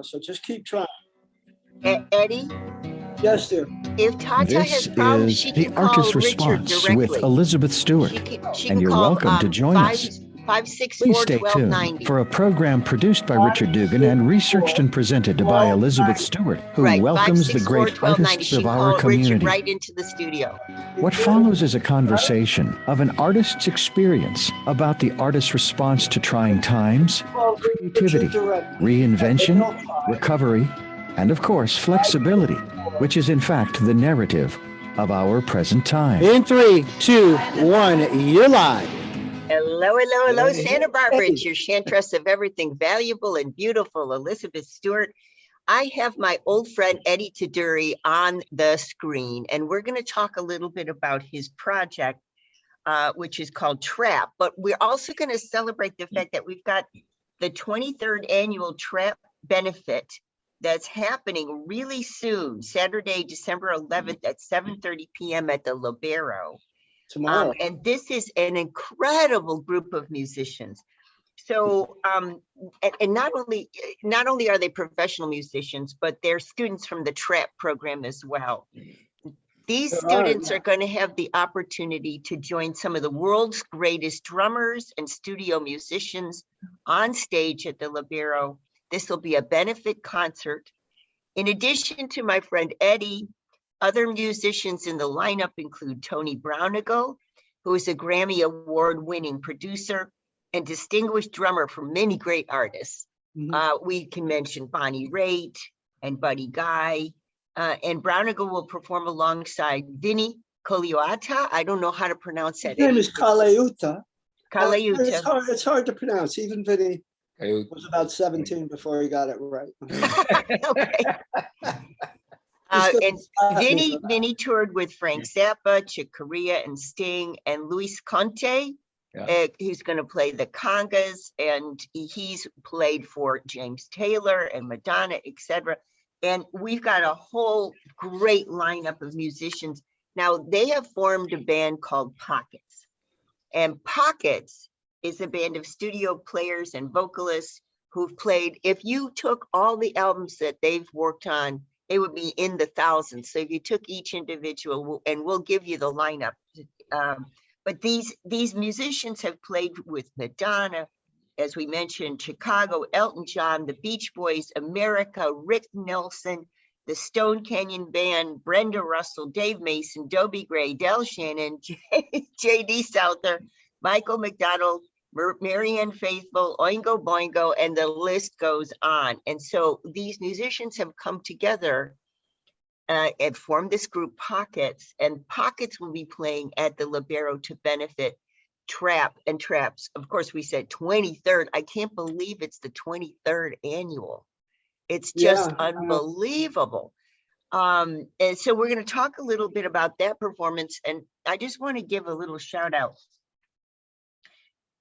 So just keep trying. Eddie, Yes, dear. if Tata has This problems, is she The can call Artist's Richard Response with directly. Elizabeth Stewart, She and can you're call welcome to join us. 564 Please stay tuned for a program produced by Richard Dugan and researched and presented by Elizabeth Stewart, who Right, welcomes the great 564-1290. artists She of our called Richard community. right into the studio. What follows is a conversation of an artist's experience about the artist's response to trying times, creativity, reinvention, recovery, and of course, flexibility, which is in fact the narrative of our present time. In 3, 2, 1, you're live. Hello, Santa Barbara. It's your chantress of everything valuable and beautiful, Elizabeth Stewart. I have my old friend Eddie Taduri on the screen, and we're going to talk a little bit about his project, which is called Trap. But we're also going to celebrate the fact that we've got the 23rd annual Trap benefit that's happening really soon, Saturday, December 11th at 7:30 p.m. at the Libero. Tomorrow. And this is an incredible group of musicians. So, and not only are they professional musicians, but they're students from the Trap program as well. These students are going to have the opportunity to join some of the world's greatest drummers and studio musicians on stage at the Libero. This will be a benefit concert. In addition to my friend Eddie, other musicians in the lineup include Tony Brownigal, who is a Grammy Award-winning producer and distinguished drummer for many great artists. We can mention Bonnie Raitt and Buddy Guy, and Brownigal will perform alongside Vinny Colaiuta. I don't know how to pronounce that. His name is Colaiuta. Colaiuta. It's hard to pronounce. Even Vinny was about 17 before he got it right. Okay. And Vinny toured with Frank Zappa, Chick Corea, and Sting, and Luis Conte. He's going to play the congas, and he's played for James Taylor and Madonna, etc. And we've got a whole great lineup of musicians. Now, they have formed a band called Pockets. And Pockets is a band of studio players and vocalists who've played, if you took all the albums that they've worked on, it would be in the thousands. So if you took each individual, and we'll give you the lineup. But these musicians have played with Madonna, as we mentioned, Chicago, Elton John, the Beach Boys, America, Rick Nelson, the Stone Canyon Band, Brenda Russell, Dave Mason, Dobie Gray, Del Shannon, J.D. Souther, Michael McDonald, Marianne Faithfull, Oingo Boingo, and the list goes on. And so these musicians have come together and formed this group Pockets, and Pockets will be playing at the Libero to benefit Trap and Traps. Of course, we said 23rd. I can't believe it's the 23rd annual. It's just unbelievable. And so we're going to talk a little bit about that performance. And I just want to give a little shout out.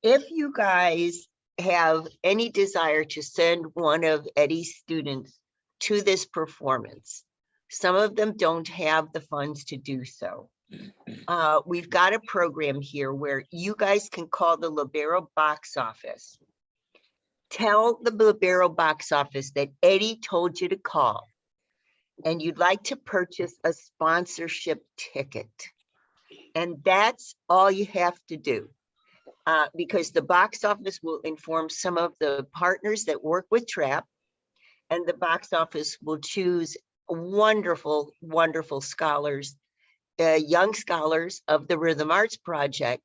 If you guys have any desire to send one of Eddie's students to this performance, some of them don't have the funds to do so. We've got a program here where you guys can call the Libero box office. Tell the Libero box office that Eddie told you to call, and you'd like to purchase a sponsorship ticket. And that's all you have to do. Because the box office will inform some of the partners that work with Trap, and the box office will choose wonderful, wonderful scholars, young scholars of the Rhythm Arts Project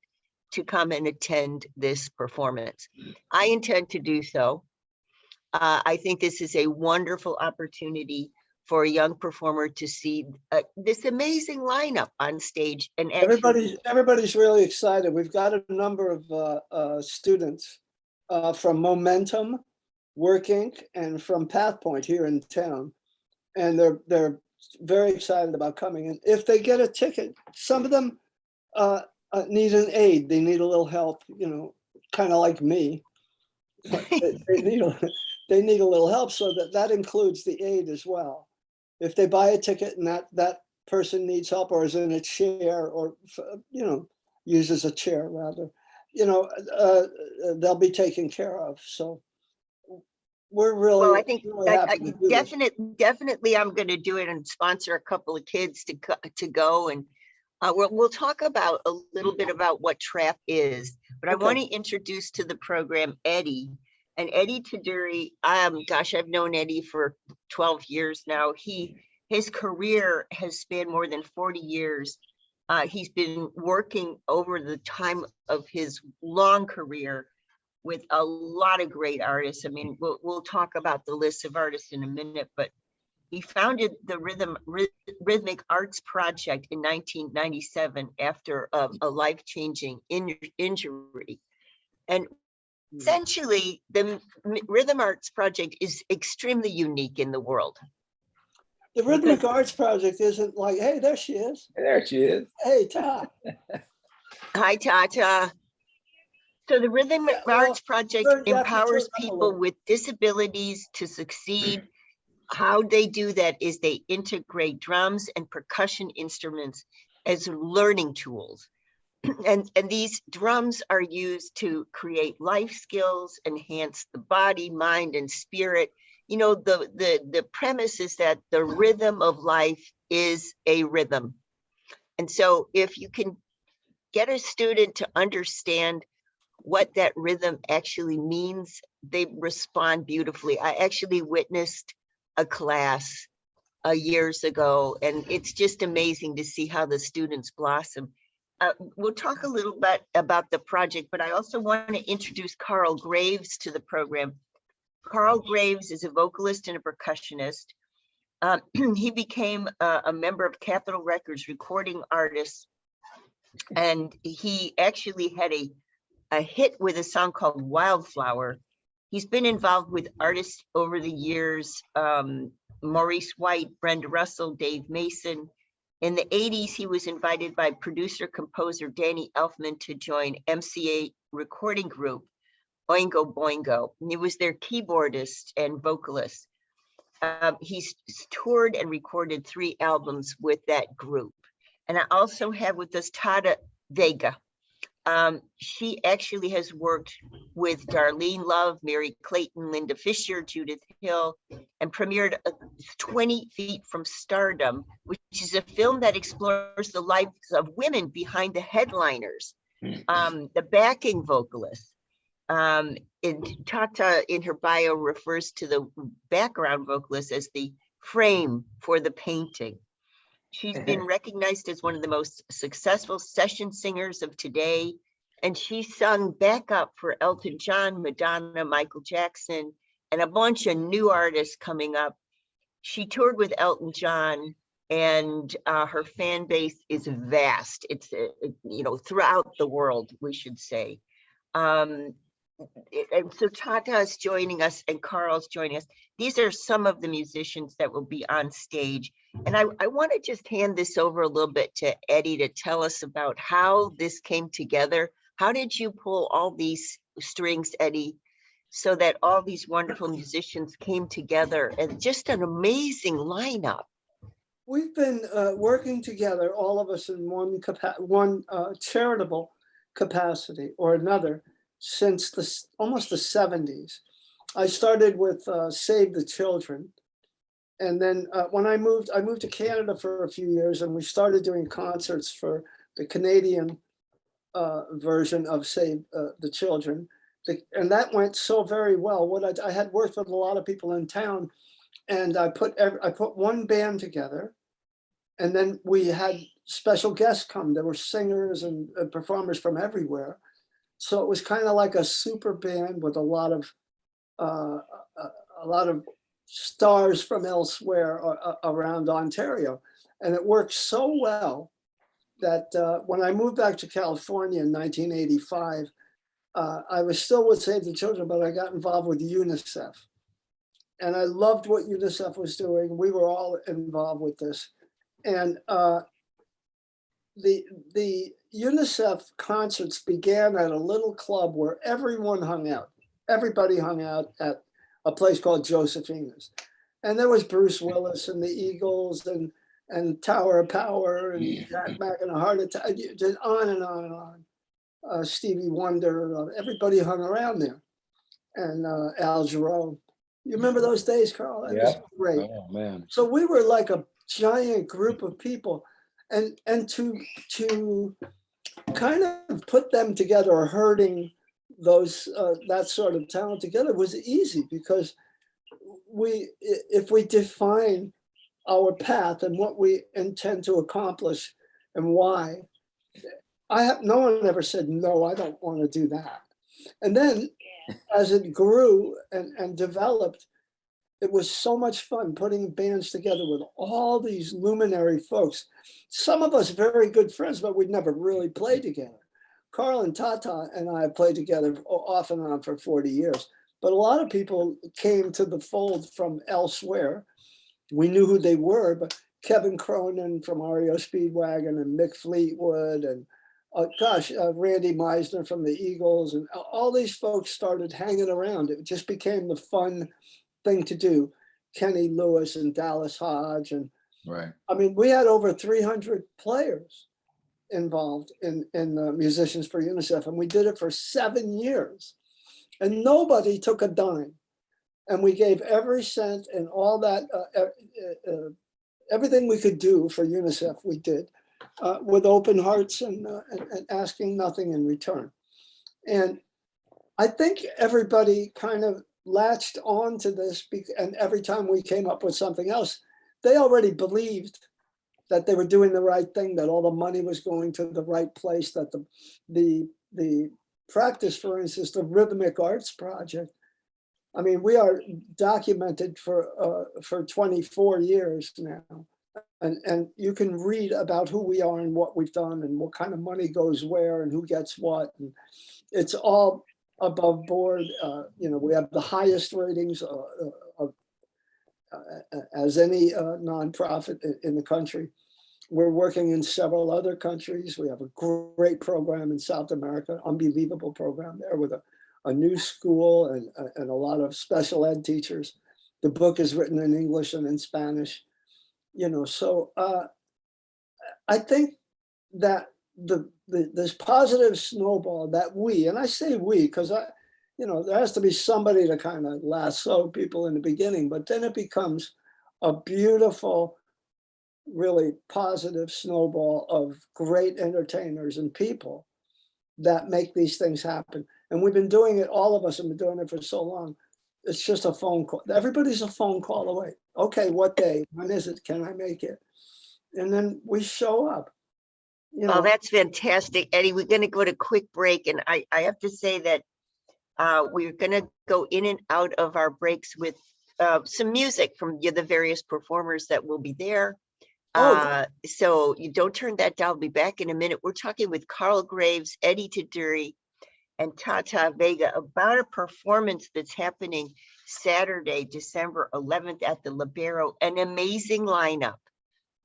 to come and attend this performance. I intend to do so. I think this is a wonderful opportunity for a young performer to see this amazing lineup on stage. And everybody's really excited. We've got a number of students from Momentum, Working, and from Path Point here in town, and they're very excited about coming. And if they get a ticket, some of them need an aid. They need a little help, kind of like me. But they need a little help, so that includes the aid as well. If they buy a ticket and that person needs help, or is in a chair, or uses a chair rather, they'll be taken care of. So we're really, Well, I think really happy to do this. definitely I'm going to do it and sponsor a couple of kids to go. And we'll talk about a little bit about what trap is, but I Okay. want to introduce to the program Eddie. And Eddie Taduri, gosh, I've known Eddie for 12 years now. His career has spanned more than 40 years. He's been working over the time of his long career with a lot of great artists. I mean, we'll talk about the list of artists in a minute, but he founded the Rhythmic Arts Project in 1997 after a life-changing injury. And essentially, the Rhythm Arts Project is extremely unique in the world. The Rhythmic Arts Project isn't like, hey, there she is. There she is. Hey, Tata. Hi, Tata. So the Rhythmic Arts Project empowers people with disabilities to succeed. How they do that is they integrate drums and percussion instruments as learning tools. And these drums are used to create life skills, enhance the body, mind, and spirit. You know, the premise is that the rhythm of life is a rhythm. And so if you can get a student to understand what that rhythm actually means, they respond beautifully. I actually witnessed a class years ago, and it's just amazing to see how the students blossom. We'll talk a little bit about the project, but I also want to introduce Carl Graves to the program. Carl Graves is a vocalist and a percussionist. He became a member of Capitol Records recording artists, and he actually had a hit with a song called Wildflower. He's been involved with artists over the years, Maurice White, Brenda Russell, Dave Mason. In the 80s, he was invited by producer-composer Danny Elfman to join MCA recording group, Oingo Boingo. And he was their keyboardist and vocalist. He's toured and recorded 3 albums with that group. And I also have with us Tata Vega. She actually has worked with Darlene Love, Mary Clayton, Linda Fisher, Judith Hill, and premiered 20 Feet from Stardom, which is a film that explores the lives of women behind the headliners, the backing vocalists. Tata, in her bio, refers to the background vocalist as the frame for the painting. She's been recognized as one of the most successful session singers of today, and she sung backup for Elton John, Madonna, Michael Jackson, and a bunch of new artists coming up. She toured with Elton John, and her fan base is vast. It's you know, throughout the world, we should say. And so Tata is joining us and Carl's joining us. These are some of the musicians that will be on stage. And I want to just hand this over a little bit to Eddie to tell us about how this came together. How did you pull all these strings, Eddie, so that all these wonderful musicians came together, and just an amazing lineup? We've been working together, all of us in one charitable capacity or another, since almost the 70s. I started with Save the Children. And then when I moved to Canada for a few years, and we started doing concerts for the Canadian version of Save the Children. And that went so very well. I had worked with a lot of people in town, and I put one band together, and then we had special guests come. There were singers and performers from everywhere. So it was kind of like a super band with a lot of stars from elsewhere around Ontario. And it worked so well that when I moved back to California in 1985, I was still with Save the Children, but I got involved with UNICEF. And I loved what UNICEF was doing. We were all involved with this. And the UNICEF concerts began at a little club where everyone hung out. Everybody hung out at a place called Josephina's. And there was Bruce Willis and the Eagles and Tower of Power and Jack Mack and a Heart Attack, just on and on and on. Stevie Wonder, everybody hung around there. And Al Jarreau. You remember those days, Carl? That was great. Oh man. So we were like a giant group of people, and to kind of put them together, or herding those that sort of talent together was easy, because if we define our path and what we intend to accomplish and why, no one ever said, no, I don't want to do that. And then as it grew and developed, it was so much fun putting bands together with all these luminary folks. Some of us very good friends, but we'd never really played together. Carl and Tata and I have played together off and on for 40 years. But a lot of people came to the fold from elsewhere. We knew who they were, but Kevin Cronin from REO Speedwagon, and Mick Fleetwood, and Randy Meisner from the Eagles, and all these folks started hanging around. It just became the fun thing to do. Kenny Lewis and Dallas Hodge, and right. I mean, we had over 300 players involved in Musicians for UNICEF, and we did it for 7 years, and nobody took a dime, and we gave every cent and all that, everything we could do for UNICEF, we did. With open hearts and asking nothing in return. And I think everybody kind of latched on to this, and every time we came up with something else, they already believed that they were doing the right thing, that all the money was going to the right place, that the practice, for instance, the Rhythmic Arts Project. I mean, we are documented for 24 years now. And you can read about who we are and what we've done and what kind of money goes where and who gets what. And it's all above board. We have the highest ratings as any nonprofit in the country. We're working in several other countries. We have a great program in South America, unbelievable program there with a new school and a lot of special ed teachers. The book is written in English and in Spanish. So I think that this positive snowball that and I say we, because there has to be somebody to kind of lasso people in the beginning, but then it becomes a beautiful, really positive snowball of great entertainers and people that make these things happen. And we've been doing it, all of us have been doing it for so long. It's just a phone call. Everybody's a phone call away. Okay, what day? When is it? Can I make it? And then we show up. Oh, that's fantastic, Eddie. We're going to go to a quick break. And I have to say that we're going to go in and out of our breaks with some music from the various performers that will be there. So you don't turn that down. I'll be back in a minute. We're talking with Carl Graves, Eddie Taduri, and Tata Vega about a performance that's happening Saturday, December 11th at the Libero, an amazing lineup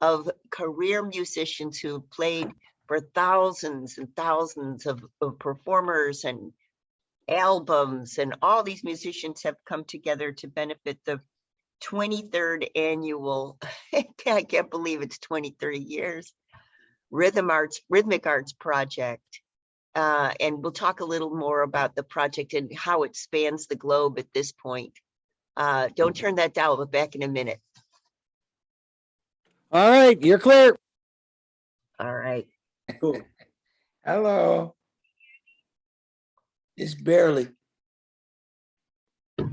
of career musicians who have played for thousands and thousands of performers and albums, and all these musicians have come together to benefit the 23rd annual, I can't believe it's 23 years, Rhythmic Arts Project. And we'll talk a little more about the project and how it spans the globe at this point. Don't turn that down. We'll be back in a minute. All right, you're clear. All right. Cool. Hello. It's barely.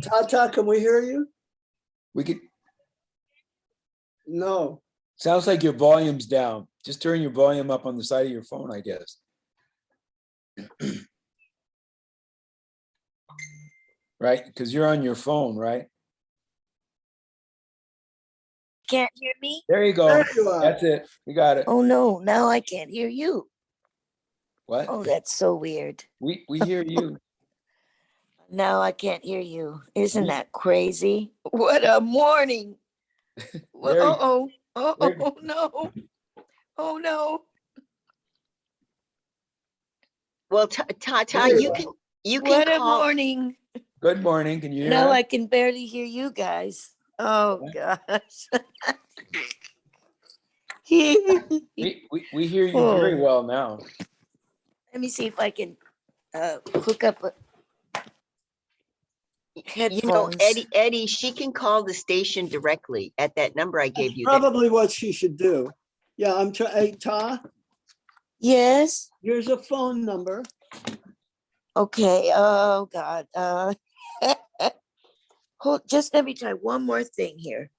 Tata, can we hear you? We could. No. Sounds like your volume's down. Just turn your volume up on the side of your phone, I guess. Right, because you're on your phone, right? Can't hear me? There you go. There you are. That's it. You got it. Oh no, now I can't hear you. What? Oh, that's so weird. We hear you. Now I can't hear you. Isn't that crazy? What a morning. Well, There you- oh there- no. Oh no. Well, Tata, There you you can What a call. morning. Good morning. Can you hear Now us? I can barely hear you guys. Oh gosh. We hear you very well now. Let me see if I can hook up. headphones. Eddie, she can call the station directly at that number I gave you. Probably what she should do. Yeah, I'm trying. Hey, Ta, Yes. here's a phone number. Okay. Oh God. Just let me try one more thing here.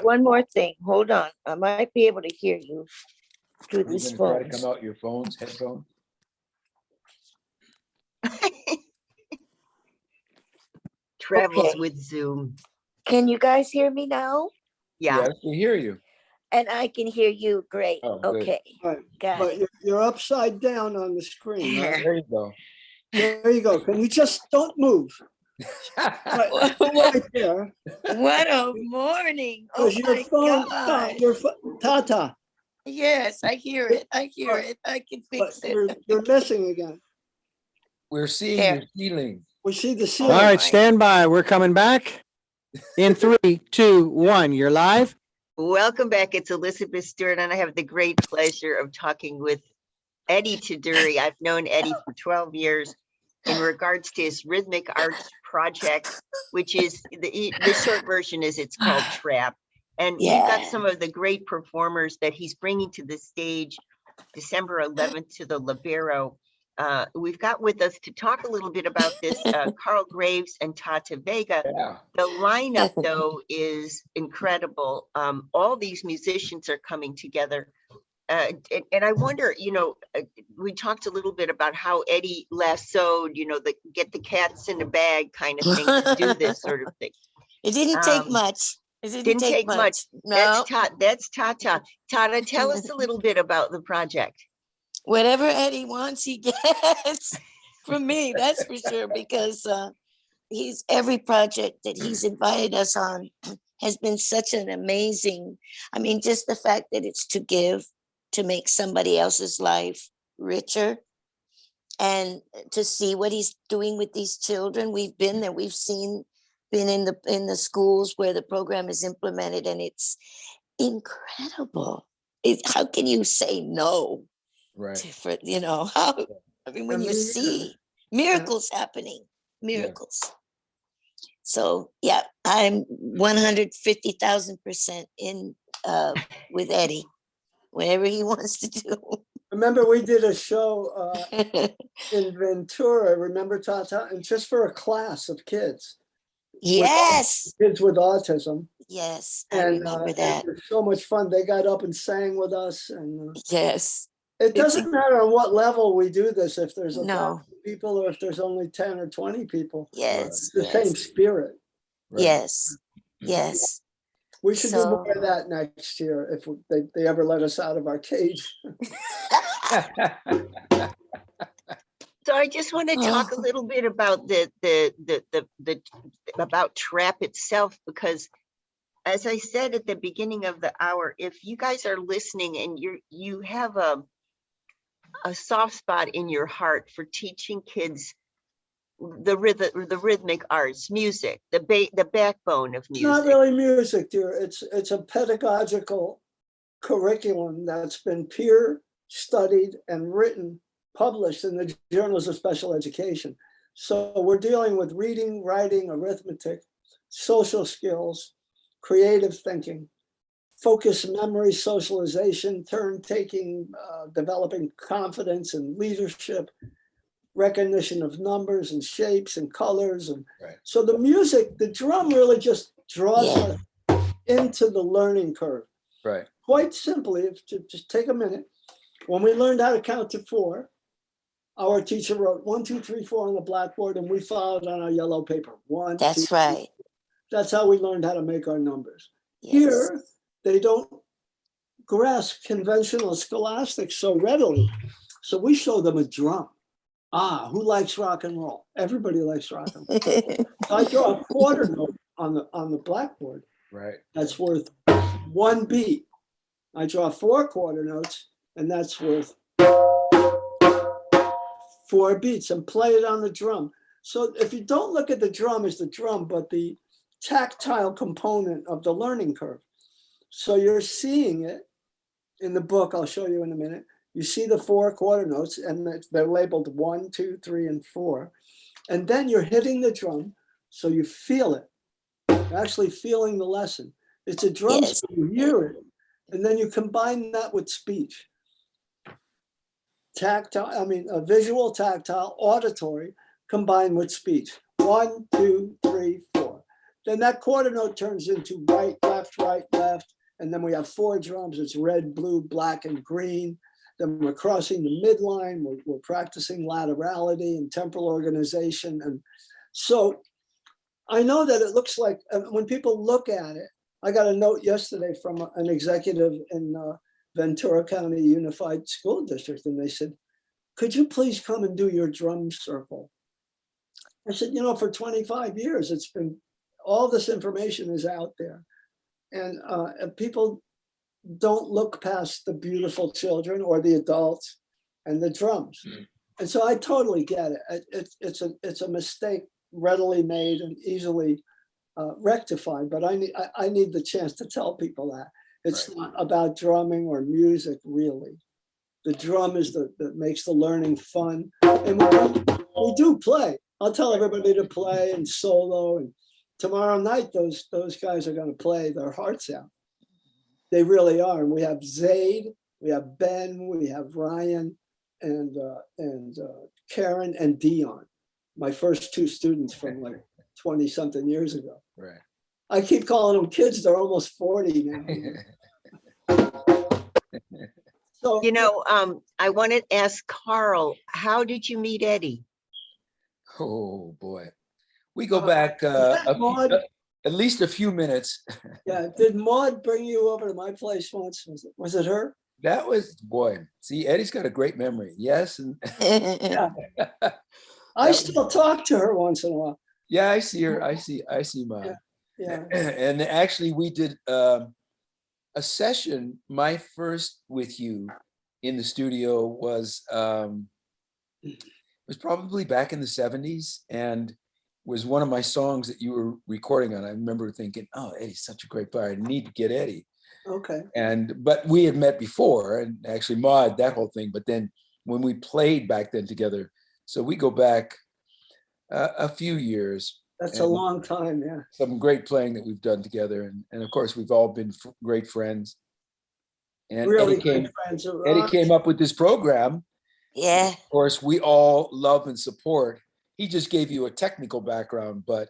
One more thing. Hold on. I might be able to hear you through Are you these gonna try to phones. come out your phones, headphones? Travels Okay. with Zoom. Can you guys hear me now? Yeah. Yes, we hear you. And I can hear you. Great. Oh, good. Okay. Right, Got but it. you're upside down on the screen, right? There you go. There you go. Can you just don't move? Right, right there. What a morning. Oh Because your my phone, God. Tata, Yes, I hear it. I hear it. I can but fix it. you're missing again. We're seeing There. your ceiling. We see the All ceiling. right, my. stand by. We're coming back in 3, 2, 1. You're live. Welcome back. It's Elizabeth Stewart, and I have the great pleasure of talking with Eddie Taduri. I've known Eddie for 12 years in regards to his Rhythmic Arts project, which is the short version is it's called Trap. And we've got some of the great performers that he's bringing to the stage December 11th to the Libero. We've got with us to talk a little bit about this, Carl Graves and Tata Vega. Yeah. The lineup, though, is incredible. All these musicians are coming together. And I wonder, we talked a little bit about how Eddie lassoed, the get the cats in the bag kind of thing to do this sort of thing. It didn't take much. It Didn't take much. No. That's Tata. Tata, tell us a little bit about the project. Whatever Eddie wants, he gets from me. That's for sure. Because every project that he's invited us on has been such an amazing. I mean, just the fact that it's to give, to make somebody else's life richer, and to see what he's doing with these children. We've been there. We've been in the schools where the program is implemented, and it's incredible. How can you say no? Right. How, I mean, when you see miracles happening, miracles. Yeah. So yeah, I'm 150,000% in with Eddie, whatever he wants to do. Remember, we did a show in Ventura, remember, Tata? And just for a class of kids. Yes. Kids with autism. Yes, I remember that. It was so much fun. They got up and sang with us. And yes. It doesn't matter on what level we do this, if there's 1,000 people or if there's only 10 or 20 people. Yes. It's the same spirit. Right. Yes. Yes. We should do more of that next year if they ever let us out of our cage. So I just want to talk a little bit about about Trap itself, because as I said at the beginning of the hour, if you guys are listening and you have a soft spot in your heart for teaching kids the rhythmic arts, music, the backbone of music. Not really music, dear. It's a pedagogical curriculum that's been peer studied and written, published in the journals of special education. So we're dealing with reading, writing, arithmetic, social skills, creative thinking, focus, memory, socialization, turn taking, developing confidence and leadership, recognition of numbers and shapes and colors. And so the music, the drum really just draws us into the learning curve. Right. Quite simply, just take a minute. When we learned how to count to 4, our teacher wrote 1, 2, 3, 4 on the blackboard, and we followed on our yellow paper. 1, That's 2, right. 3. That's how we learned how to make our numbers. Yes. Here, they don't grasp conventional scholastics so readily. So we show them a drum. Who likes rock and roll? Everybody likes rock and roll. So I draw a quarter note on the blackboard. Right. That's worth 1 beat. I draw 4 quarter notes, and that's worth 4 beats, and play it on the drum. So if you don't look at the drum as the drum, but the tactile component of the learning curve. So you're seeing it in the book. I'll show you in a minute. You see the 4 quarter notes, and they're labeled 1, 2, 3, and 4. And then you're hitting the drum, so you feel it. You're actually feeling the lesson. It's a drum, Yes. so you hear it. And then you combine that with speech. Tactile, visual, tactile, auditory, combined with speech. 1, 2, 3, 4. Then that quarter note turns into right, left. And then we have 4 drums. It's red, blue, black, and green. Then we're crossing the midline. We're practicing laterality and temporal organization. And so I know that it looks like, when people look at it, I got a note yesterday from an executive in Ventura County Unified School District, and they said, could you please come and do your drum circle? I said, for 25 years, it's been, all this information is out there. And people don't look past the beautiful children or the adults and the drums. And so I totally get it. It's a mistake readily made and easily rectified, but I need the chance to tell people that. It's not about drumming or music, really. The drum is that makes the learning fun. And we do play. I'll tell everybody to play and solo. And tomorrow night, those guys are going to play their hearts out. They really are. And we have Zaid, we have Ben, we have Ryan, and Karen and Dion, my first 2 students from like 20 something years ago. Right. I keep calling them kids. They're almost 40 now. So, I want to ask Carl, how did you meet Eddie? Oh, boy. We go back at least a few minutes. Yeah. Did Maud bring you over to my place once? Was it her? That was, boy, see, Eddie's got a great memory. Yes. And Yeah. I still talk to her once in a while. yeah, I see her. I see Mom. Yeah. And actually we did a session. My first with you in the studio was probably back in the 70s, and was one of my songs that you were recording on. I remember thinking, oh, Eddie's such a great player. I need to get Eddie. Okay. But we had met before, and actually Maud, that whole thing. But then when we played back then together, so we go back a few years. That's a long time, yeah. Some great playing that we've done together. And of course, we've all been great friends. And Really Eddie came up with this program. Yeah. Of course, we all love and support. He just gave you a technical background, but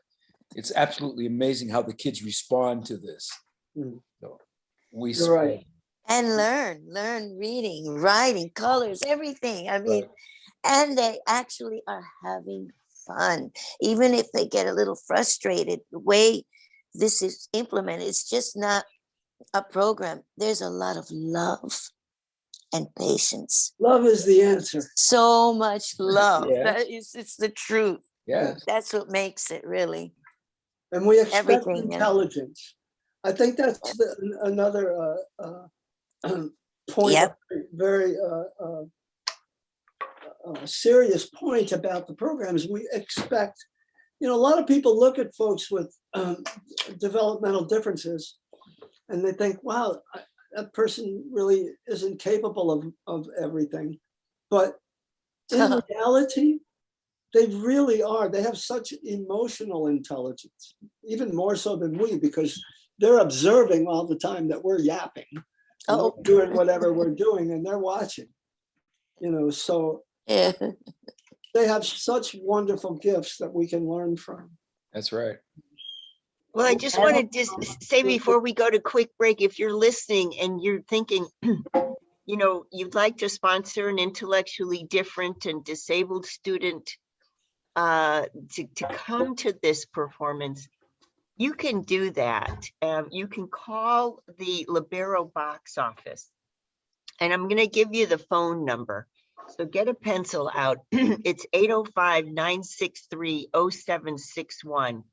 it's absolutely amazing how the kids respond to this. So You're right. And learn reading, writing, colors, everything. And they actually are having fun. Even if they get a little frustrated, the way this is implemented, it's just not a program. There's a lot of love and patience. Love is the answer. So much love. Yeah. It's the truth. Yeah. That's what makes it, really. And we expect Everything, intelligence. I think that's another point, Yep. very serious point about the programs. We expect, a lot of people look at folks with developmental differences and they think, wow, that person really isn't capable of everything. But in reality, they really are. They have such emotional intelligence, even more so than we, because they're observing all the time that we're yapping, doing whatever we're doing, and they're watching. So Yeah. they have such wonderful gifts that we can learn from. That's right. Well, I just want to just say before we go to quick break, if you're listening and you're thinking, you'd like to sponsor an intellectually different and disabled student to come to this performance, you can do that. You can call the Libero box office, and I'm going to give you the phone number. So get a pencil out. It's 805-963-0761.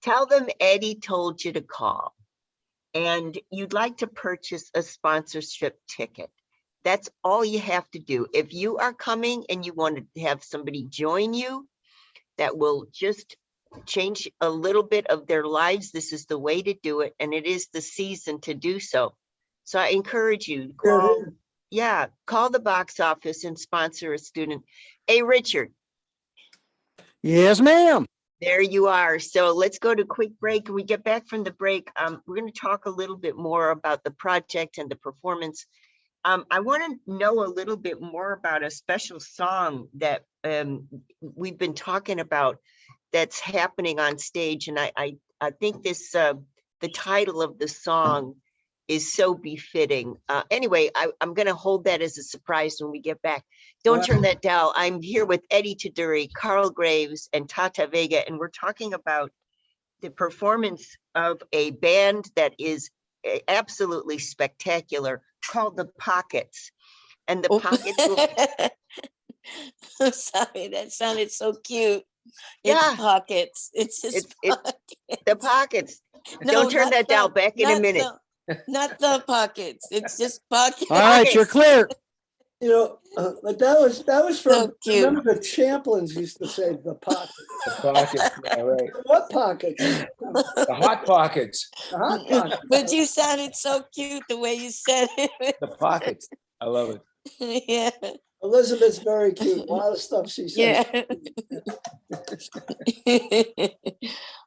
Tell them Eddie told you to call, and you'd like to purchase a sponsorship ticket. That's all you have to do. If you are coming and you want to have somebody join you, that will just change a little bit of their lives, this is the way to do it, and it is the season to do so. So I encourage you to call, call the box office and sponsor a student. Hey, Richard. Yes, ma'am. There you are. So let's go to a quick break. When we get back from the break, we're going to talk a little bit more about the project and the performance. I want to know a little bit more about a special song that we've been talking about that's happening on stage. And I think this, the title of the song is so befitting. Anyway, I'm going to hold that as a surprise when we get back. Don't turn that dial. I'm here with Eddie Taduri, Carl Graves, and Tata Vega, and we're talking about the performance of a band that is absolutely spectacular called The Pockets. And The Pockets will... I'm sorry, that sounded so cute. Yeah. It's pockets. It's just pockets. The Pockets. No, Don't turn not that dial. the- Back in a not minute. Not the pockets. It's just pockets. All right, you're clear. You know, but that was from, So cute. remember the Champlins used to say the pockets. The pockets, yeah, right. What pockets? The hot pockets, The hot pockets. But you sounded so cute the way you said it. the pockets. I love it. Yeah. Elizabeth's very cute. A lot of stuff she says. Yeah.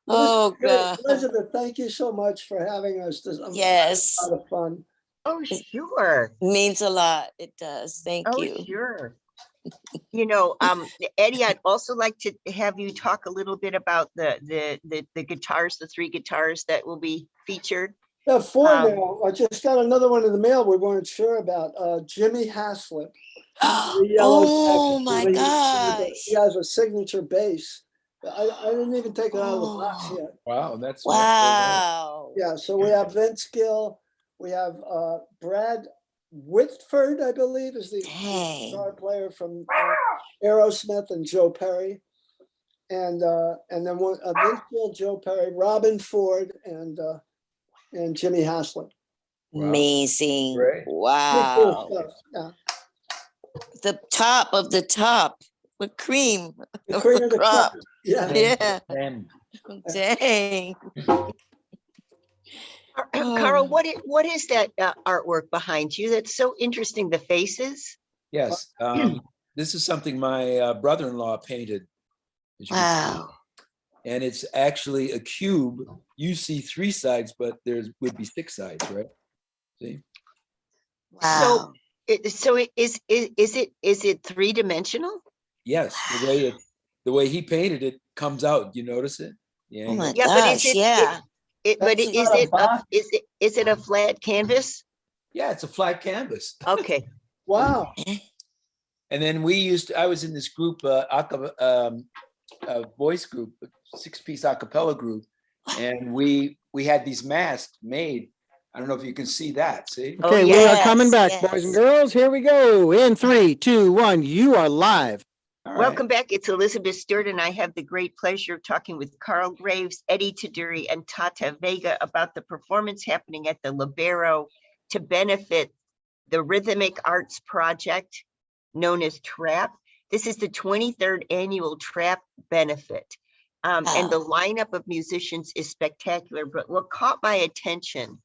Oh God. Elizabeth, thank you so much for having us. This was Yes. a lot of fun. Oh, sure. Means a lot. It does. Thank Oh, you. sure. You know, Eddie, I'd also like to have you talk a little bit about the guitars, the 3 guitars that will be featured. Yeah, 4 now. I just got another one in the mail we weren't sure about. Jimmy Haslip. The yellow Oh jacket. my He gosh. has a signature bass. I didn't even take it out of the box Oh. yet. Wow, that's Wow. Yeah, so we have Vince Gill. We have Brad Whitford, I believe, is the Dang. guitar player from Aerosmith, and Joe Perry. And then one, Vince Gill, Joe Perry, Robin Ford, and Jimmy Haslip. Wow. Amazing. Great. Pretty cool Wow. stuff. Yeah. The top of the top with cream. The of cream the of the crop. crop. Yeah. Yeah. Them. Dang. Carl, what is that artwork behind you? That's so interesting. The faces. Yes, this is something my brother-in-law painted. As you can see. Wow. And it's actually a cube. You see 3 sides, but there would be 6 sides, right? See? Wow. Is it 3-dimensional? Yes, the way he painted it comes out. You notice it? Yeah. Oh my Yeah, but gosh. Yeah. But That's is not a it box. is it a flat canvas? Yeah, it's a flat canvas. Okay. Wow. And then I was in this group, voice group, 6-piece a cappella group, and we had these masks made. I don't know if you can see that. See? Oh, Okay, we are coming yes, back, boys and yes. girls. Here we go. In 3, 2, 1. You are live. All right. Welcome back. It's Elizabeth Stewart, and I have the great pleasure of talking with Carl Graves, Eddie Taduri, and Tata Vega about the performance happening at the Libero to benefit the Rhythmic Arts Project, known as TRAP. This is the 23rd annual TRAP benefit. And the lineup of musicians is spectacular. But what caught my attention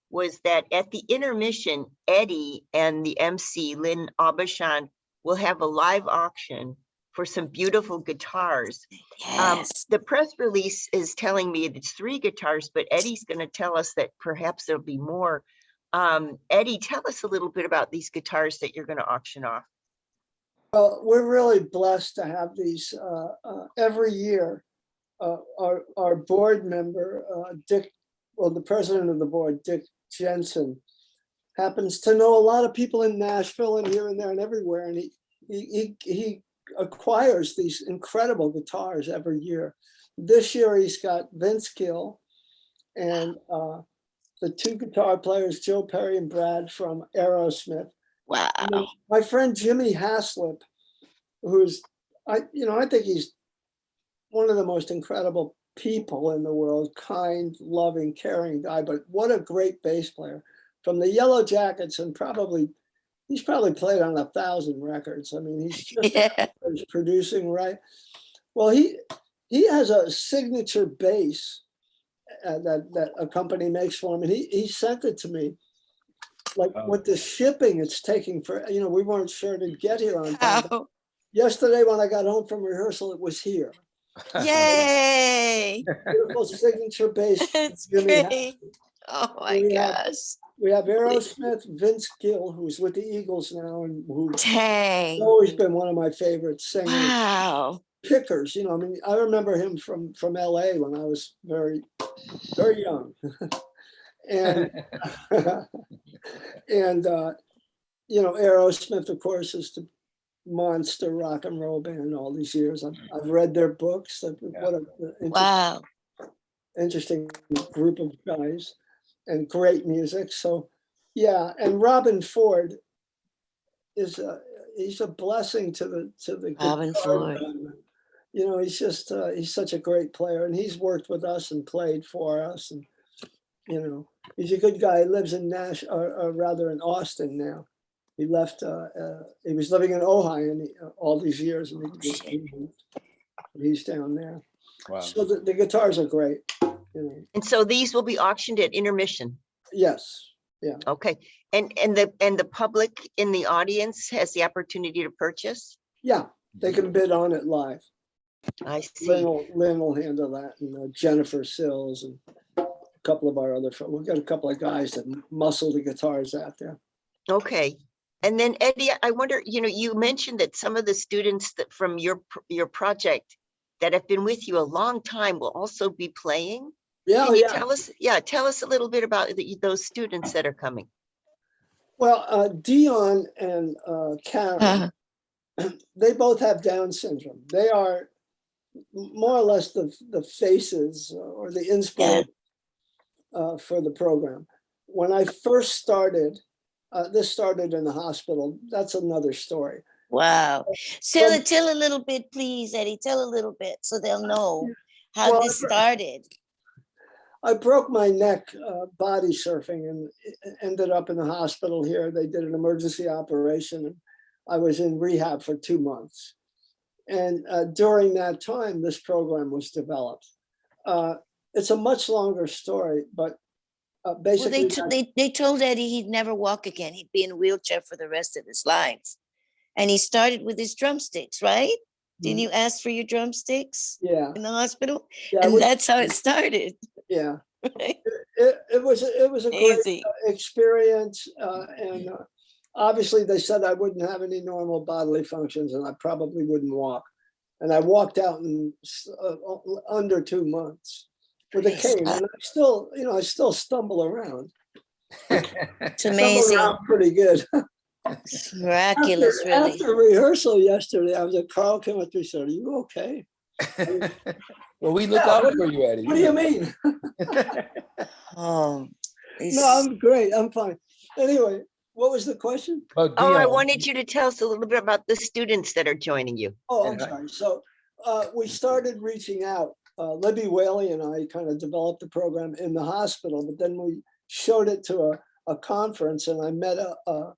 was that at the intermission, Eddie and the MC, Lynn Aubuchon, will have a live auction for some beautiful guitars. Yes. The press release is telling me it's 3 guitars, but Eddie's going to tell us that perhaps there'll be more. Eddie, tell us a little bit about these guitars that you're going to auction off. Well, we're really blessed to have these every year. Our board member, Dick, well, the president of the board, Dick Jensen, happens to know a lot of people in Nashville and here and there and everywhere. And he acquires these incredible guitars every year. This year he's got Vince Gill and the 2 guitar players, Joe Perry and Brad from Aerosmith. Wow. And then my friend Jimmy Haslip, who's, I think he's one of the most incredible people in the world, kind, loving, caring guy, but what a great bass player. From the Yellow Jackets, and he's probably played on 1,000 records. I mean, he's just producing, right? Well, he has a signature bass that a company makes for him, and he sent it to me. Like with the shipping, it's taking we weren't sure to get here on time. Yesterday, when I got home from rehearsal, it was here. Yay! Beautiful signature bass. It's Jimmy great. Oh my We have- gosh. We have Aerosmith, Vince Gill, who's with the Eagles now, and who's Dang. always been one of my favorite singers. Wow. Pickers, I mean, I remember him from LA when I was very, very young. And and Aerosmith, of course, is the monster rock and roll band all these years. I've read their books. What an Wow. interesting group of guys and great music. So yeah, and Robin Ford is he's a blessing to the Robin guitar Ford. band. He's just he's such a great player, and he's worked with us and played for us, and he's a good guy. He lives in or rather in Austin now. He left. He was living in Ojai and all these years, and he's down there. Wow. So the guitars are great. And so these will be auctioned at intermission. Yes. Yeah. Okay. And the public in the audience has the opportunity to purchase? Yeah. They can bid on it live. I see. Lynn will handle that, and Jennifer Sills and a couple of our other friends. We've got a couple of guys that muscle the guitars out there. Okay. And then Eddie, I wonder, you mentioned that some of the students that from your project that have been with you a long time will also be playing. Yeah. Can you tell us a little bit about those students that are coming? Well, Dion and Karen, they both have Down syndrome. They are more or less the faces or the inspiration for the program. When I first started, this started in the hospital. That's another story. Wow. Tell a little bit, please, Eddie. Tell a little bit so they'll know how this started. I broke my neck body surfing and ended up in the hospital here. They did an emergency operation, and I was in rehab for 2 months. And during that time, this program was developed. It's a much longer story, but basically, they told Eddie he'd never walk again. He'd be in a wheelchair for the rest of his life. And he started with his drumsticks, right? Didn't you ask for your drumsticks? Yeah. In the hospital? Yeah, and that's how it started. Yeah. Right? It was a great experience, and obviously they said I wouldn't have any normal bodily functions, and I probably wouldn't walk. And I walked out in under 2 months with a cane, and I still stumble around. It's amazing. Stumble around pretty good. It's miraculous, really. After rehearsal yesterday, I was like, Carl came up to me and said, "Are you okay?" Well, we look out for you, Eddie. What do you mean? Oh, No, I'm great. I'm fine. Anyway, what was the question? Oh, I wanted you to tell us a little bit about the students that are joining you. Oh, I'm sorry. So we started reaching out. Libby Whaley and I kind of developed the program in the hospital, but then we showed it to a conference, and I met a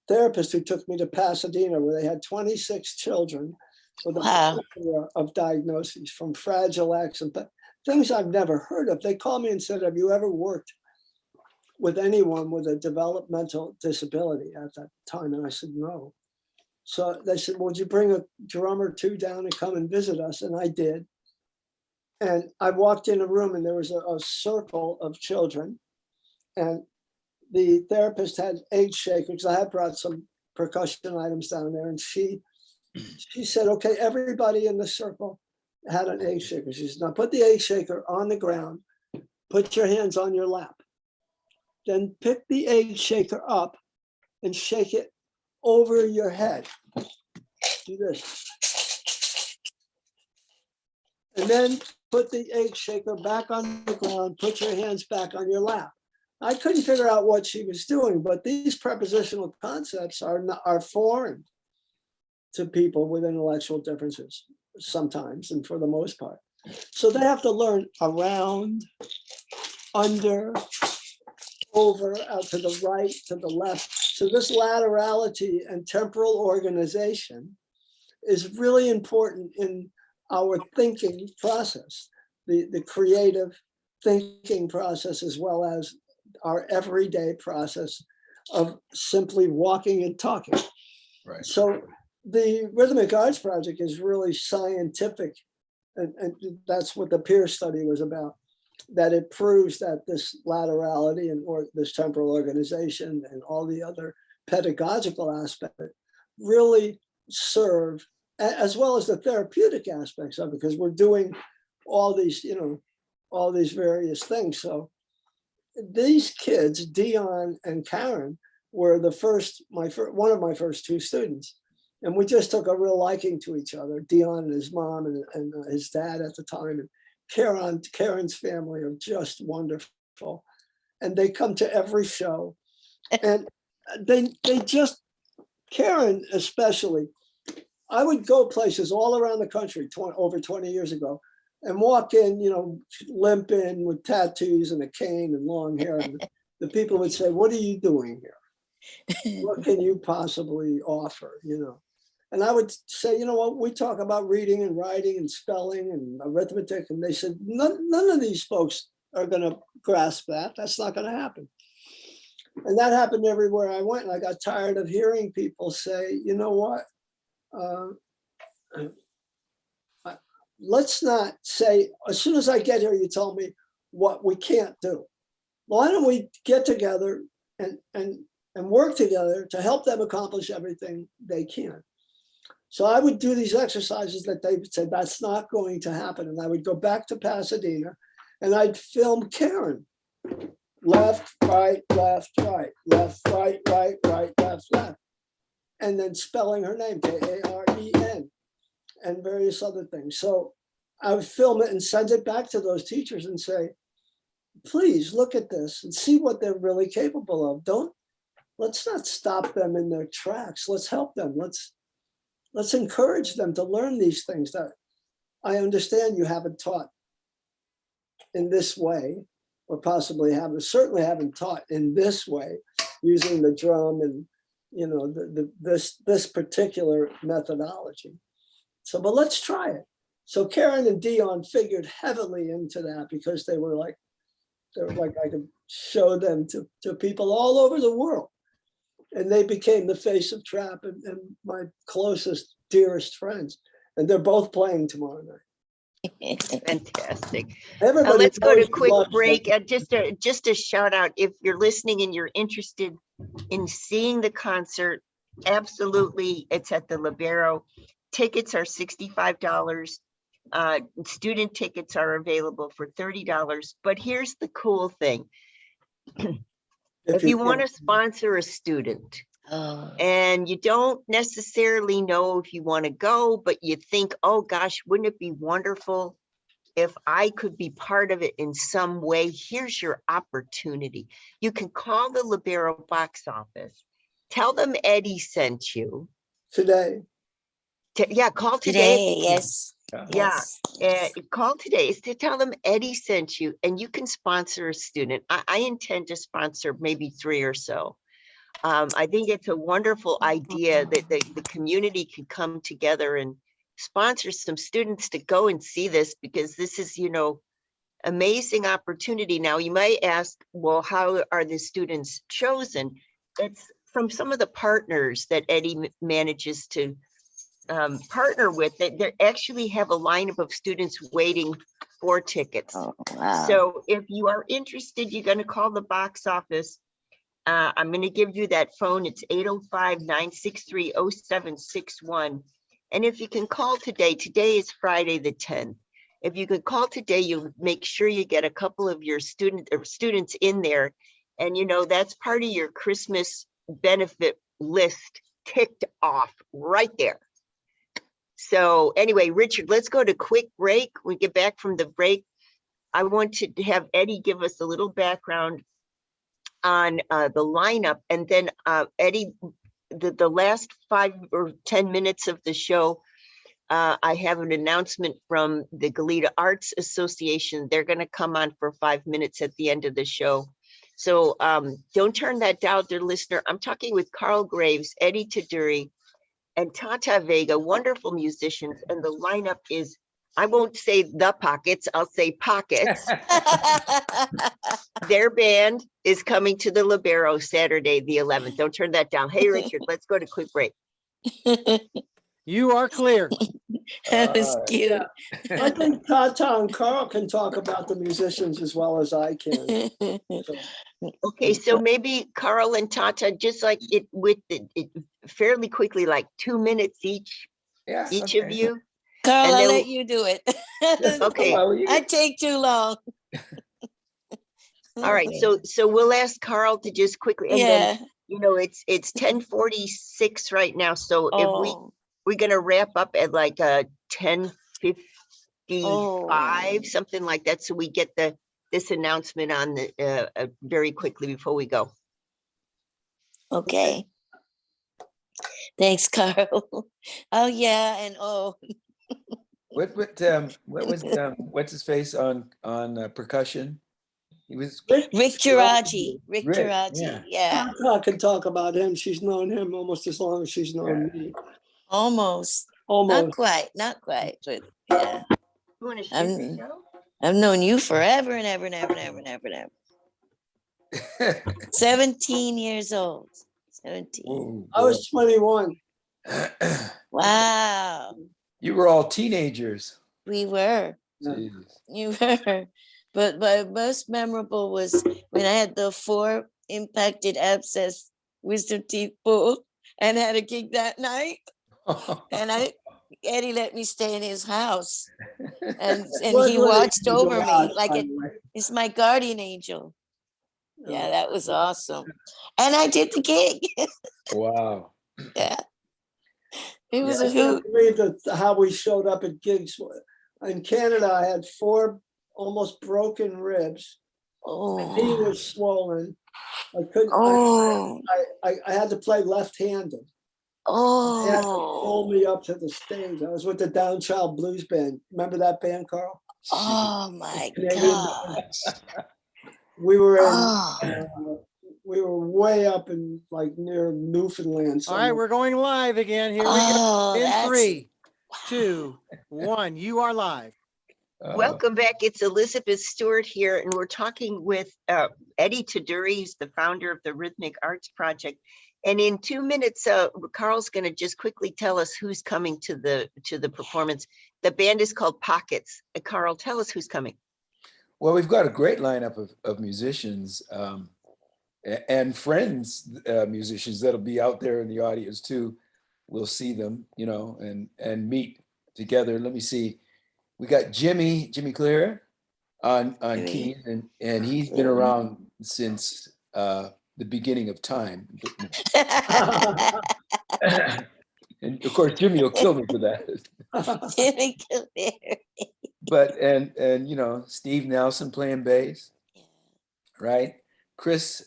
therapist who took me to Pasadena, where they had 26 children with a plethora of diagnoses, from Fragile X and things I've never heard of. They called me and said, "Have you ever worked with anyone with a developmental disability?" At that time, and I said no. So they said, "Would you bring a drum or two down and come and visit us?" And I did. And I walked in a room, and there was a circle of children, and the therapist had egg shakers. I had brought some percussion items down there, and she said, "Okay, everybody in the circle had an egg shaker." She said, "Now put the egg shaker on the ground, put your hands on your lap, then pick the egg shaker up and shake it over your head. Do this. And then put the egg shaker back on the ground, put your hands back on your lap." I couldn't figure out what she was doing, but these prepositional concepts are foreign to people with intellectual differences sometimes, and for the most part. So they have to learn around, under, over, out to the right, to the left. So this laterality and temporal organization is really important in our thinking process, the creative thinking process, as well as our everyday process of simply walking and talking. Right. So the Rhythmic Arts Project is really scientific and that's what the peer study was about, that it proves that this laterality and or this temporal organization and all the other pedagogical aspects really serve, as well as the therapeutic aspects of it, because we're doing all these, all these various things. So these kids, Dion and Karen, were one of my first two students. And we just took a real liking to each other, Dion and his mom and his dad at the time. And Karen's family are just wonderful. And they come to every show. And they just, Karen especially, I would go places all around the country over 20 years ago and walk in, limping with tattoos and a cane and long hair. And the people would say, "What are you doing here? What can you possibly offer?" And I would say, "You know what? We talk about reading and writing and spelling and arithmetic." And they said, none of these folks are going to grasp that. That's not going to happen. And that happened everywhere I went. And I got tired of hearing people say, "You know what? Let's not say, as soon as I get here, you tell me what we can't do. Why don't we get together and work together to help them accomplish everything they can?" So I would do these exercises that they would say, "That's not going to happen." And I would go back to Pasadena and I'd film Karen. Left, right, left, right, left, right, right, right, left, left. And then spelling her name, Karen, and various other things. So I would film it and send it back to those teachers and say, "Please look at this and see what they're really capable of. Let's not stop them in their tracks. Let's help them. Let's encourage them to learn these things that I understand you haven't taught in this way, or possibly certainly haven't taught in this way, using the drum and this particular methodology. So, but let's try it." So Karen and Dion figured heavily into that because they were like I could show them to people all over the world. And they became the face of trap and my closest, dearest friends. And they're both playing tomorrow night. Fantastic. Everybody Let's go to a quick loves break. them. Just a shout out. If you're listening and you're interested in seeing the concert, absolutely, it's at the Libero. Tickets are $65. Student tickets are available for $30. But here's the cool thing. If you want to sponsor a student and you don't necessarily know if you want to go, but you think, "Oh gosh, wouldn't it be wonderful if I could be part of it in some way?" Here's your opportunity. You can call the Libero box office. Tell them Eddie sent you. Today. Call today. Yes. Yeah, call today is to tell them Eddie sent you, and you can sponsor a student. I intend to sponsor maybe 3 or so. I think it's a wonderful idea that the community can come together and sponsor some students to go and see this, because this is, amazing opportunity. Now you might ask, well, how are the students chosen? It's from some of the partners that Eddie manages to partner with. They actually have a lineup of students waiting for tickets. Oh, wow. So if you are interested, you're going to call the box office. I'm going to give you that phone. It's 805-963-0761. And if you can call today is Friday the 10th. If you could call today, you'll make sure you get a couple of your students in there. And that's part of your Christmas benefit list ticked off right there. So anyway, Richard, let's go to quick break. When we get back from the break, I want to have Eddie give us a little background on the lineup. And then Eddie, the last 5 or 10 minutes of the show, I have an announcement from the Goleta Arts Association. They're going to come on for 5 minutes at the end of the show. So don't turn that down, dear listener. I'm talking with Carl Graves, Eddie Taduri, and Tata Vega, wonderful musicians. And the lineup is, I won't say the Pockets, I'll say Pockets. Their band is coming to the Libero Saturday, the 11th. Don't turn that down. Hey, Richard, let's go to quick break. You are clear. That was cute. I think Tata and Carl can talk about the musicians as well as I can. So, Okay, so maybe Carl and Tata, just like it with it fairly quickly, like 2 minutes each Yeah. of okay. you. Carl, And I'll then- let you do it. Okay. Well, you I can- take too long. All right, so we'll ask Carl to just quickly, and then, Yeah. you know, it's 10:46 right now, so if Oh, we're gonna wrap up at like 10:55, Oh. something like that, so we get this announcement on the very quickly before we go. okay. Thanks, Carl. Oh, yeah, and What was what's his face on percussion? He was Rick Taraji. Rick Rick, Taraji. Yeah, Tata can talk about him. She's known him almost as long as she's known me. almost. Not Almost. quite, but yeah. You wanna shoot I'm- me, Joe? I've known you forever and ever and ever and ever and ever and ever. 17 years old. 17. Ooh, I was 21. boy. Wow. You were all teenagers. We were. Yeah. Jesus. You were. But my most memorable was when I had the 4 impacted abscess wisdom teeth pulled and had a gig that night. And Eddie let me stay in his house. And Was he really watched in the over me garage, like by it, the way. it's my guardian angel. Yeah, that was awesome. And I did the gig. Wow. Yeah. It was I a can't hoot. believe how we showed up at gigs. In Canada, I had 4 almost broken ribs. My knee Oh. was swollen. I couldn't. Oh. I had to play left-handed. They had to pull Oh. me up to the stage. I was with the Down Child Blues Band. Remember that band, Carl? Oh my Canadian gosh. We were in. Oh. We were way up in like near Newfoundland. All right, somewhere. we're going live again. Here we Oh, go. In that's 3, 2, 1. You are live. Welcome back. It's Elizabeth Stewart here, and we're talking with Eddie Taduri, who's the founder of the Rhythmic Arts Project. And in 2 minutes, Carl's going to just quickly tell us who's coming to the performance. The band is called Pockets. Carl, tell us who's coming. Well, we've got a great lineup of musicians and friends, musicians that'll be out there in the audience too. We'll see them, you know, and meet together. Let me see. We got Jimmy Clear on keys, and he's been around since the beginning of time. And of course, Jimmy will kill me for that. Jimmy Clear. But and you know, Steve Nelson playing bass, right? Chris,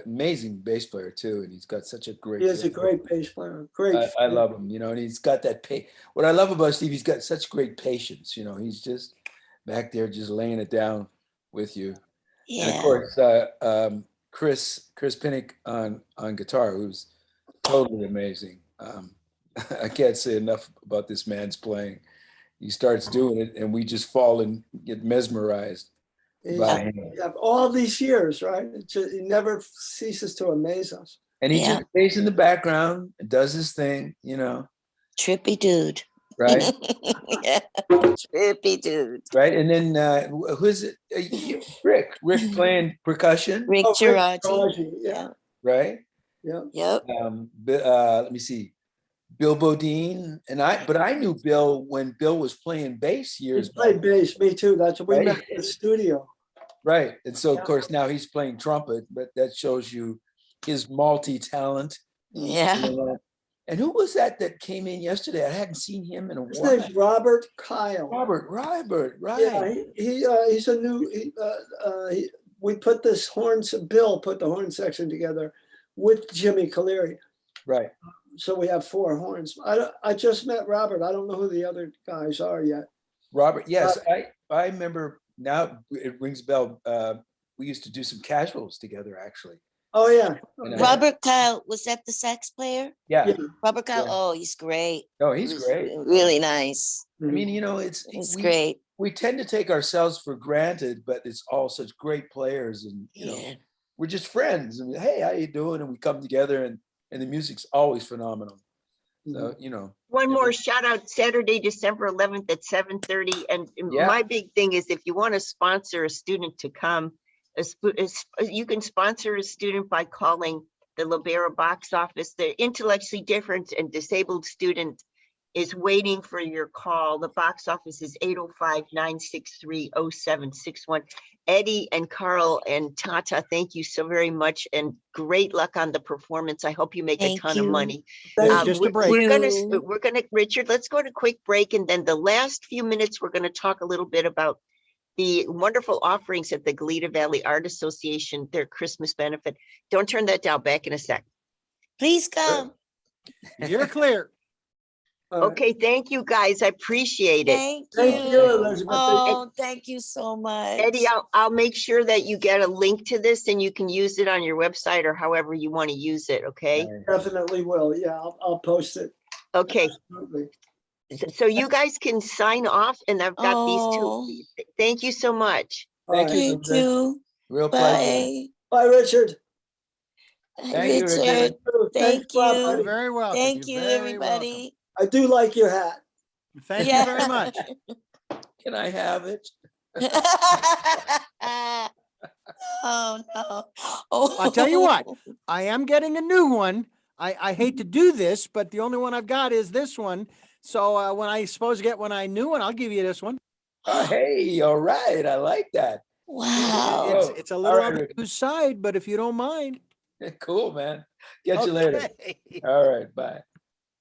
amazing bass player too, and he's got such a great. He is a great bass player. Great. I love him, you know, and he's got that What I love about Steve, he's got such great patience. You know, he's just back there, just laying it down with you. And of Yeah. course, Chris Pinnick on guitar, who's totally amazing. I can't say enough about this man's playing. He starts doing it, and we just fall and get mesmerized by him. All these years, right? He never ceases to amaze us. And he Yeah. just stays in the background and does his thing, you know, Trippy dude. right? Yeah. Trippy dude. Right. And then who's it? Rick playing percussion, Rick Oh, Rick Taraji. Taraji, Yeah. yeah. right? Yeah. Yep. Let me see. Bill Bodine but I knew Bill when Bill was playing bass He years played back. bass. Me too. That's what we Right. met in the studio. Right. And so of Yeah. course now he's playing trumpet, but that shows you his multi-talent. Yeah. You know? And who was that came in yesterday? I hadn't seen him in a His while. name's Robert Kyle. Robert, right. Yeah, he's a new. We put this Bill put the horn section together with Jimmy Cleary. Right. So we have 4 horns. I just met Robert. I don't know who the other guys are yet. Robert, yes, I remember now. It rings a bell. We used to do some casuals together, actually. Oh yeah. And Robert Kyle, was that the sax player? Yeah. Yeah. Robert Kyle, Yeah. oh, he's great. No, He he's was great. Really nice. I mean, you know, It's we, great. we tend to take ourselves for granted, but it's all such great players, and you know, Yeah. we're just friends. And hey, how you doing? And we come together, and the music's always phenomenal. So you know, One more shout out, Saturday, December 11th at 7:30. And Yeah. my big thing is if you want to sponsor a student to come, you can sponsor a student by calling the Libera box office. The intellectually different and disabled student is waiting for your call. The box office is 805-963-0761. Eddie and Carl and Tata, thank you so very much, and great luck on the performance. I hope you make a Thank ton of you. money. Just a break. We're gonna, Richard, let's go to quick break, and then the last few minutes, we're gonna talk a little bit about the wonderful offerings at the Goleta Valley Art Association, their Christmas benefit. Don't turn that down. Back in a sec. Please come. You're clear. All right. Okay, thank you guys. I appreciate it. Thank you, Elizabeth. Oh, thank you so much. Eddie, I'll make sure that you get a link to this and you can use it on your website or however you want to use it, okay? Definitely will. Yeah, I'll post it. Okay, Absolutely. so you guys can sign off, and I've got these Oh. two. Thank you so much. All Thank right. you. Thank you. Real pleasure. Bye. Bye, Richard. Thank you, Richard. Richard. Thank Thanks a lot, you. buddy. You're very welcome. Thank You're you, very welcome. everybody. I do like your hat. Thank you very much. Can I have it? Oh, no. Oh. I'll tell you what, I am getting a new one. I hate to do this, but the only one I've got is this one. So when I suppose to get when I new one, I'll give you this one. Oh, hey, all right. I like that. Wow. It's a little All on right, the Richard. loose side, but if you don't mind. Cool, man. Catch you later. Okay. All right, bye.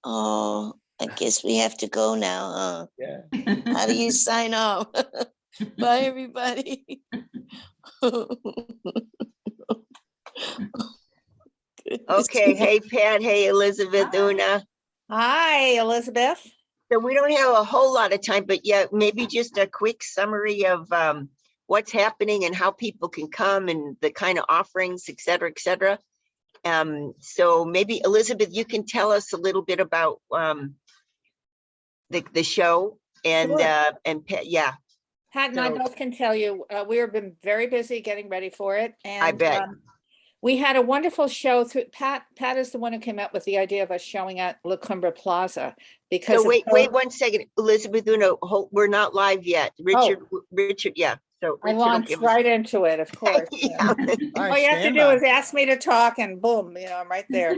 Oh, I guess we have to go now, Yeah. huh? How do you sign off? Bye, everybody. Okay, hey Pat, hey Elizabeth, Una. Hi, Elizabeth. So we don't have a whole lot of time, but yeah, maybe just a quick summary of what's happening and how people can come and the kind of offerings, et cetera, et cetera. So maybe Elizabeth, you can tell us a little bit about the show and Sure. yeah, Pat and I So- both can tell you, we have been very busy getting ready for it. I And bet. we had a wonderful show through Pat is the one who came up with the idea of us showing at La Cumbra Plaza because So of wait COVID. 1 second, Elizabeth, Una, we're not live yet. Richard, yeah. So I Richard will launched give us- right into it, of course. Yeah. All All right, you have to stand do by. is ask me to talk and boom, I'm right there.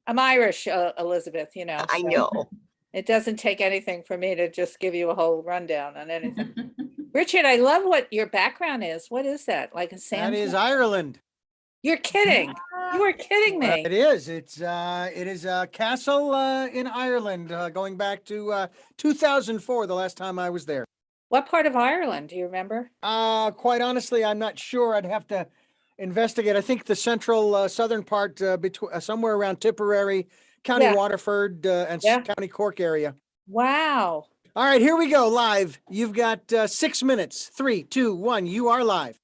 I'm Irish, Elizabeth, I so know. it doesn't take anything for me to just give you a whole rundown on anything. Richard, I love what your background is. What is that? Like a That sand? is Ireland. You're kidding. You are kidding me. It is. It is a castle in Ireland going back to 2004, the last time I was there. What part of Ireland? Do you remember? Quite honestly, I'm not sure. I'd have to investigate. I think the central southern part between somewhere around Tipperary, County Yeah. Waterford, and Yeah. County Cork area. Wow. All right, here we go. Live. You've got 6 minutes. 3, 2, 1. You are live.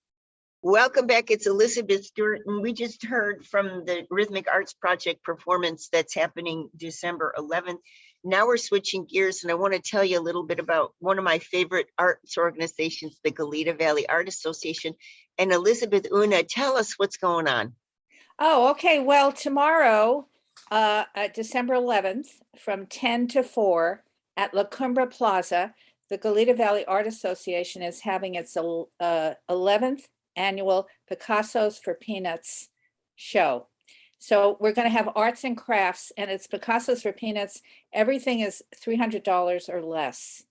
Welcome back. It's Elizabeth Stewart, and we just heard from the Rhythmic Arts Project performance that's happening December 11th. Now we're switching gears, and I want to tell you a little bit about one of my favorite arts organizations, the Goleta Valley Art Association. And Elizabeth, Una, tell us what's going on. Oh, okay. Well, tomorrow, at December 11th, from 10 to 4 at La Cumbra Plaza, the Goleta Valley Art Association is having its 11th annual Picasso's for Peanuts show. So we're going to have arts and crafts, and it's Picasso's for Peanuts. Everything is $300 or less.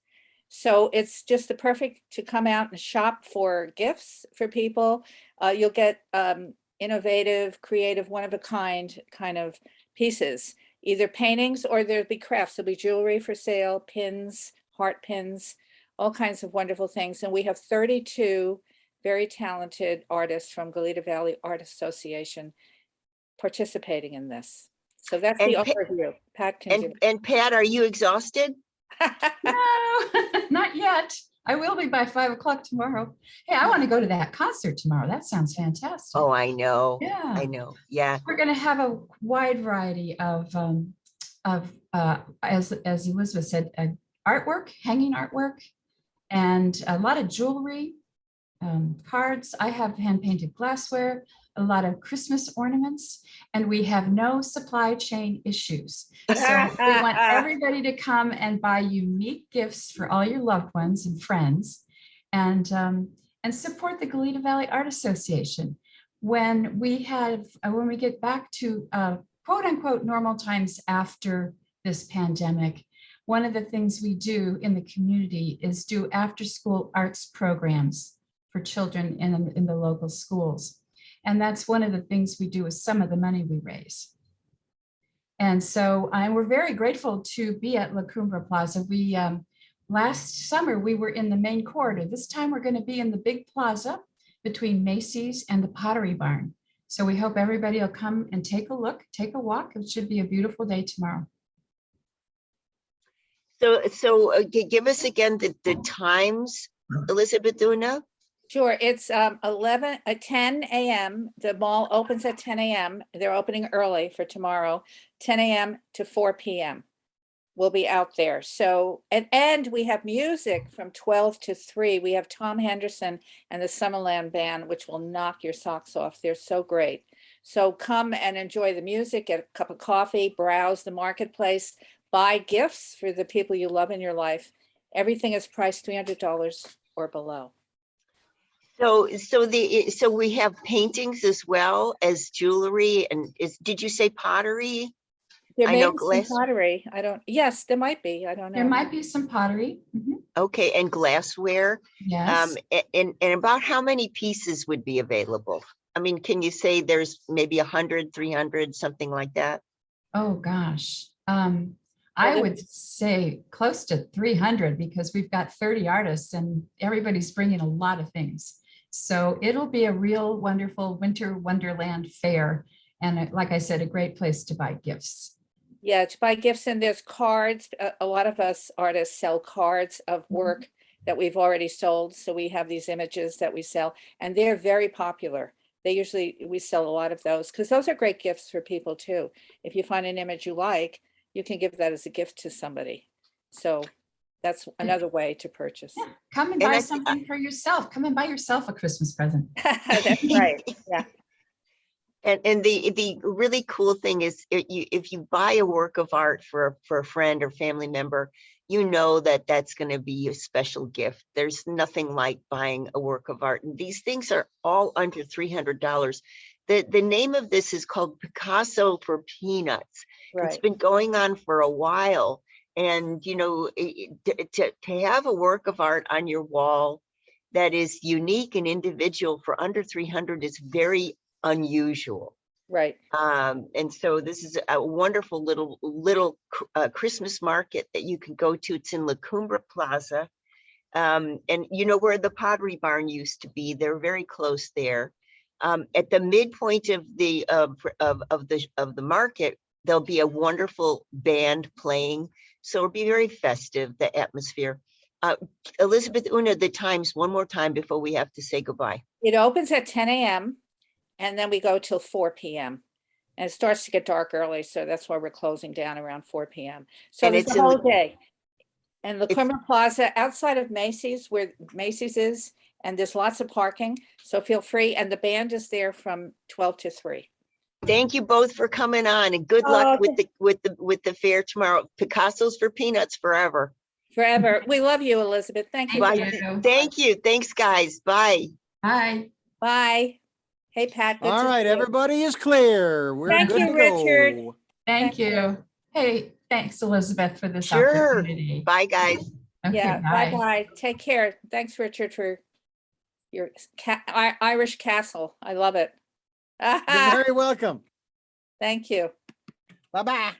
So it's just the perfect to come out and shop for gifts for people. You'll get innovative, creative, one-of-a-kind kind of pieces, either paintings or there'll be crafts. There'll be jewelry for sale, pins, heart pins, all kinds of wonderful things. And we have 32 very talented artists from Goleta Valley Art Association participating in this. So that's the And overview. Pat can do. And Pat, are you exhausted? No, not yet. I will be by 5 o'clock tomorrow. Hey, I want to go to that concert tomorrow. That sounds fantastic. Oh, I know. Yeah. I know. Yeah. We're going to have a wide variety of as Elizabeth said, artwork, hanging artwork, and a lot of jewelry, cards. I have hand-painted glassware, a lot of Christmas ornaments, and we have no supply chain issues. So we want everybody to come and buy unique gifts for all your loved ones and friends, and support the Goleta Valley Art Association. When we get back to quote unquote normal times after this pandemic, one of the things we do in the community is do after-school arts programs for children in the local schools. And that's one of the things we do with some of the money we raise. And so we're very grateful to be at La Cumbra Plaza. We last summer, we were in the main corridor. This time we're going to be in the big plaza between Macy's and the Pottery Barn. So we hope everybody will come and take a look, take a walk. It should be a beautiful day tomorrow. So give us again the times, Elizabeth Una. Sure, it's 10 a.m. The mall opens at 10 a.m. They're opening early for tomorrow, 10 a.m. to 4 p.m. We'll be out there. So, and we have music from 12 to 3. We have Tom Henderson and the Summerland Band, which will knock your socks off. They're so great. So come and enjoy the music, get a cup of coffee, browse the marketplace, buy gifts for the people you love in your life. Everything is priced $300 or below. So we have paintings as well as jewelry, and did you say pottery? There may be some pottery. Yes, there might be. I don't know. There might be some pottery. Okay, and glassware. Yes. And about how many pieces would be available? I mean, can you say there's maybe 100, 300, something like that? Oh, gosh. I would say close to 300 because we've got 30 artists and everybody's bringing a lot of things. So it'll be a real wonderful winter wonderland fair. And like I said, a great place to buy gifts. Yeah, to buy gifts, and there's cards. A lot of us artists sell cards of work that we've already sold. So we have these images that we sell, and they're very popular. We sell a lot of those because those are great gifts for people too. If you find an image you like, you can give that as a gift to somebody. So that's another way to purchase. Yeah. Come and buy something for yourself. Come and buy yourself a Christmas present. That's right. Yeah. And the really cool thing is if you buy a work of art for a friend or family member, you know that that's going to be a special gift. There's nothing like buying a work of art. And these things are all under $300. The name of this is called Picasso for Peanuts. Right. It's been going on for a while. And, you know, to have a work of art on your wall that is unique and individual for under $300 is very unusual. Right. And so this is a wonderful little Christmas market that you can go to. It's in La Cumbra Plaza. And you know where the Pottery Barn used to be. They're very close there. At the midpoint of the market, there'll be a wonderful band playing. So it'll be very festive, the atmosphere. Elizabeth Una, the times one more time before we have to say goodbye. It opens at 10 a.m. and then we go till 4 p.m. And it starts to get dark early. So that's why we're closing down around 4 p.m. So it's the whole day. And La Cumbra Plaza outside of Macy's, where Macy's is, and there's lots of parking. So feel free. And the band is there from 12 to 3. Thank you both for coming on, and good luck with the fair tomorrow. Picasso's for Peanuts forever. Forever. We love you, Elizabeth. Thank you. Bye. Thank you. Thanks, guys. Bye. Bye. Bye. Hey, Pat. All right, everybody is clear. We're good to Richard. go. Thank you. Hey, thanks, Elizabeth, for this opportunity. Bye, guys. Okay, yeah. bye. Bye. Take care. Thanks, Richard, for your Irish castle. I love it. You're very welcome. Thank you. Bye-bye.